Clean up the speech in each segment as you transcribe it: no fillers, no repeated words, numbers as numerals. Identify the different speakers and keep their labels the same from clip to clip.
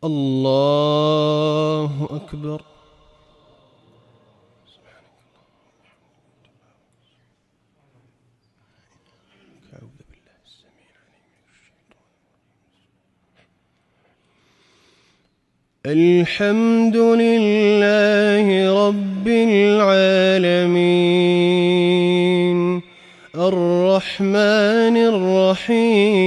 Speaker 1: الله أكبر. الحمد لله رب العالمين الرحمن الرحيم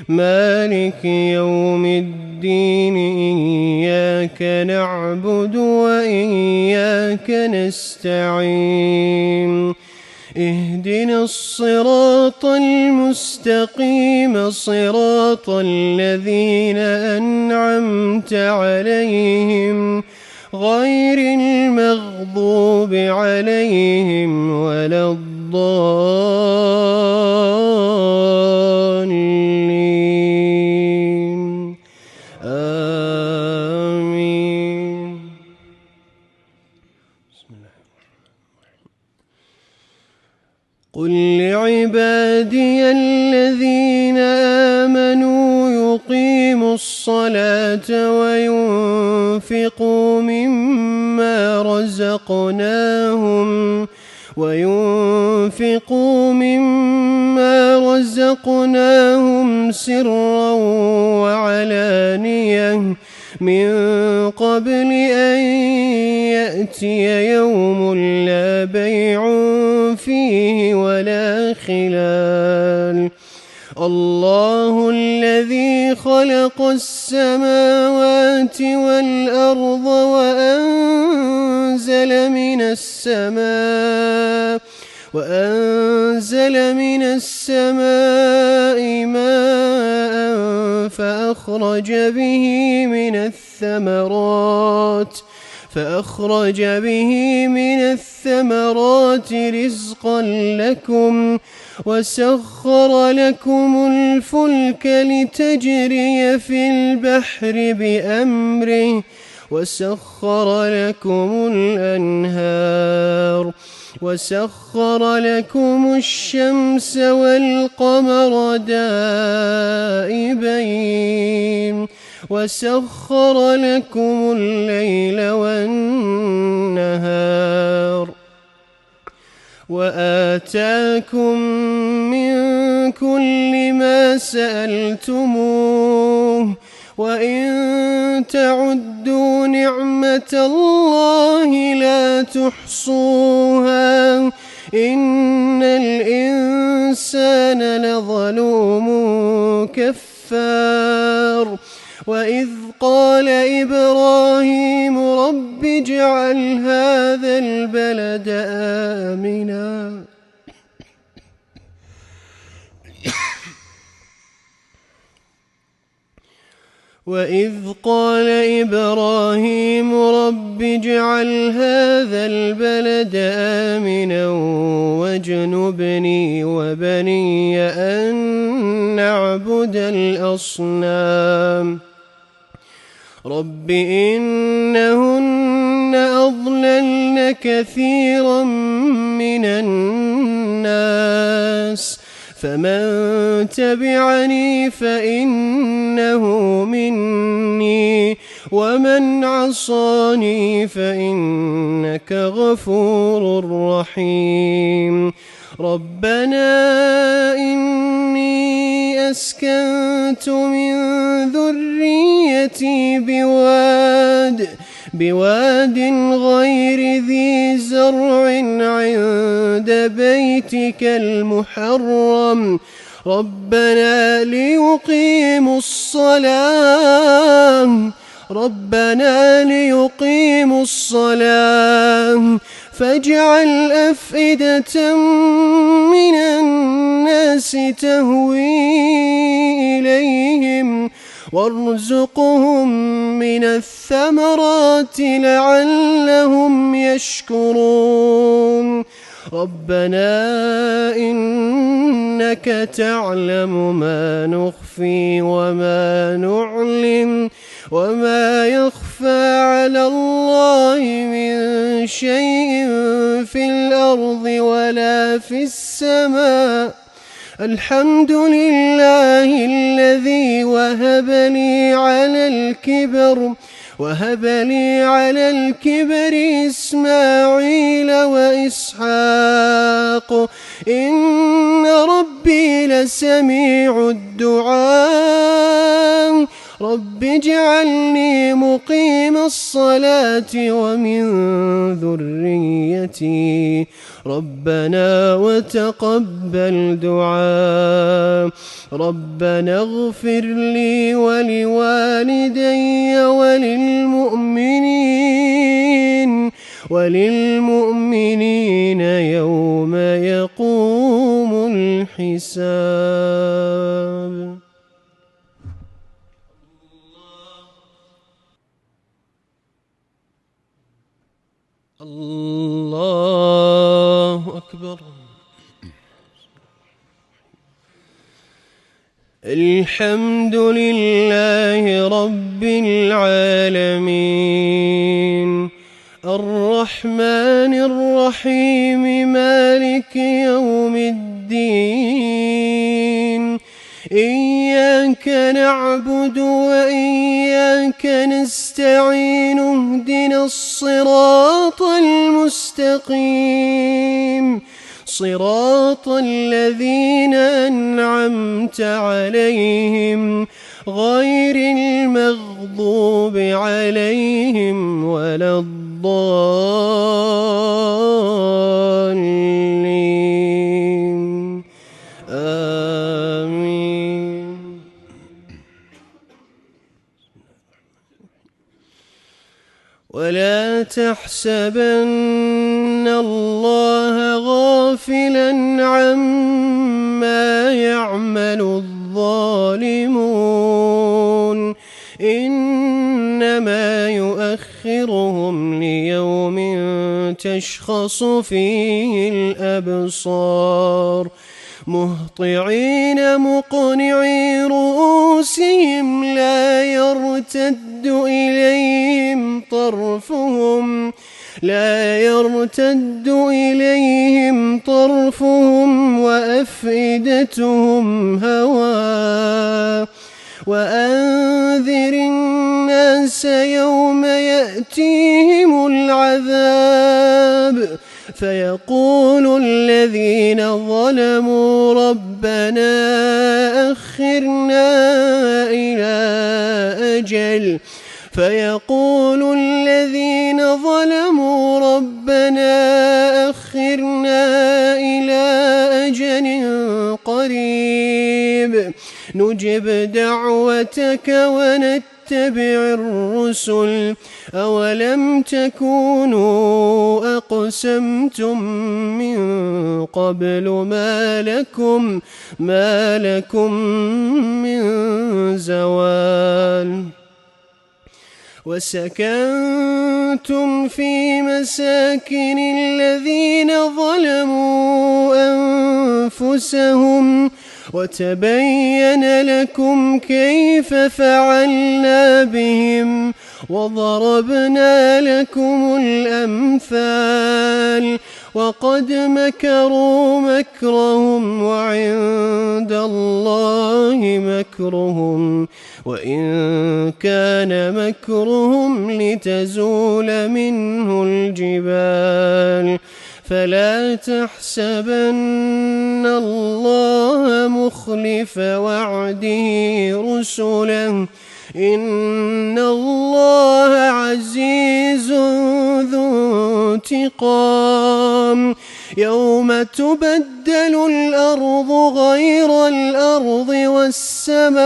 Speaker 1: مالك يوم الدين إياك نعبد وإياك نستعين اهدنا الصراط المستقيم صراط الذين أنعمت عليهم غير المغضوب عليهم ولا الضالين آمين. بسم الله قل لعبادي الذين آمنوا يقيموا الصلاة وينفقوا مما رزقناهم سرا وعلانية من قبل أن يأتي يوم لا بيع فيه ولا خلال. الله الذي خلق السماوات والأرض وأنزل من السماء ماء فأخرج به من الثمرات رزقا لكم وسخر لكم الفلك لتجري في البحر بأمره وسخر لكم الأنهار وسخر لكم الشمس والقمر دائبين وسخر لكم الليل والنهار وآتاكم من كل ما سألتموه وإن تعدوا نعمة الله لا تحصوها إن الإنسان لظلوم كفار. وإذ قال إبراهيم رب اجعل هذا البلد آمنا وإذ قال إبراهيم رب اجعل هذا البلد آمنا واجنبني وبني أن نعبد الأصنام رب إنهن أضللن كثيرا من الناس فمن تبعني فإنه مني ومن عصاني فإنك غفور رحيم. ربنا إني أسكنت من ذريتي بواد غير ذي زرع عند بيتك المحرم ربنا ليقيموا الصلاة فاجعل أفئدة من الناس تهوي إليهم وارزقهم من الثمرات لعلهم يشكرون. ربنا إنك تعلم ما نخفي وما نعلن وما يخفى على الله من شيء في الأرض ولا في السماء. الحمد لله الذي على الكبر إسماعيل وإسحاق إن ربي لسميع الدعاء رب اجعلني مقيم الصلاة ومن ذريتي ربنا وتقبل دعاء ربنا اغفر لي ولوالدي وللمؤمنين يوم يقوم الحساب. الله أكبر. الحمد لله رب العالمين الرحمن الرحيم مالك يوم الدين إياك نعبد وإياك نستعين اهدنا الصراط المستقيم صراط الذين أنعمت عليهم غير المغضوب عليهم ولا الضالين آمين. ولا تحسبن الله غافلا عما يعمل الظالمون إنما يؤخرهم ليوم تشخص فيه الأبصار مهطعين مقنعي رؤوسهم لا يرتد إليهم طرفهم وأفئدتهم هواء وأنذر الناس يوم يأتيهم العذاب فيقول الذين ظلموا ربنا أخرنا إلى أجل قريب نجب دعوتك ونتبع الرسل أولم تكونوا أقسمتم من قبل ما لكم من زوال وسكنتم في مساكن الذين ظلموا أنفسهم وتبين لكم كيف فعلنا بهم وضربنا لكم الأمثال وقد مكروا مكرهم وعند الله مكرهم وإن كان مكرهم لتزول منه الجبال فلا تحسبن الله مخلف وعده رسله إن الله عزيز ذو انتقام يوم تبدل الأرض غير الأرض والسماوات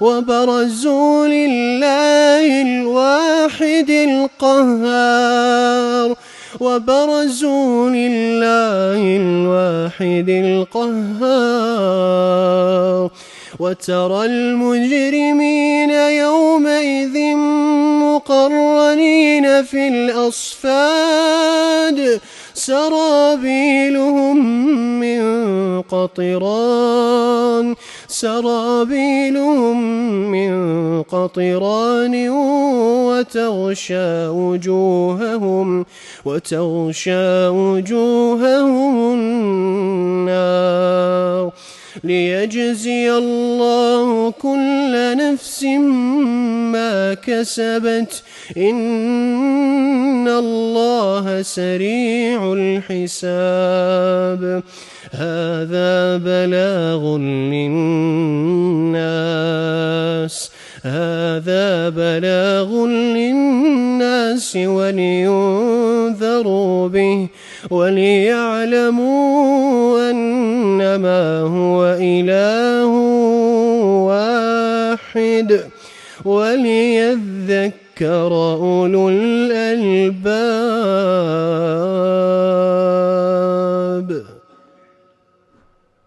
Speaker 1: وبرزوا لله الواحد القهار وترى المجرمين يومئذ مقرنين في الأصفاد سرابيلهم من قطران سرابيلهم من قطران وتغشى وجوههم النار ليجزي الله كل نفس ما كسبت إن الله سريع الحساب. هذا بلاغ للناس ولينذروا به وليعلموا أنما هو إله واحد وليذكر أولو الألباب.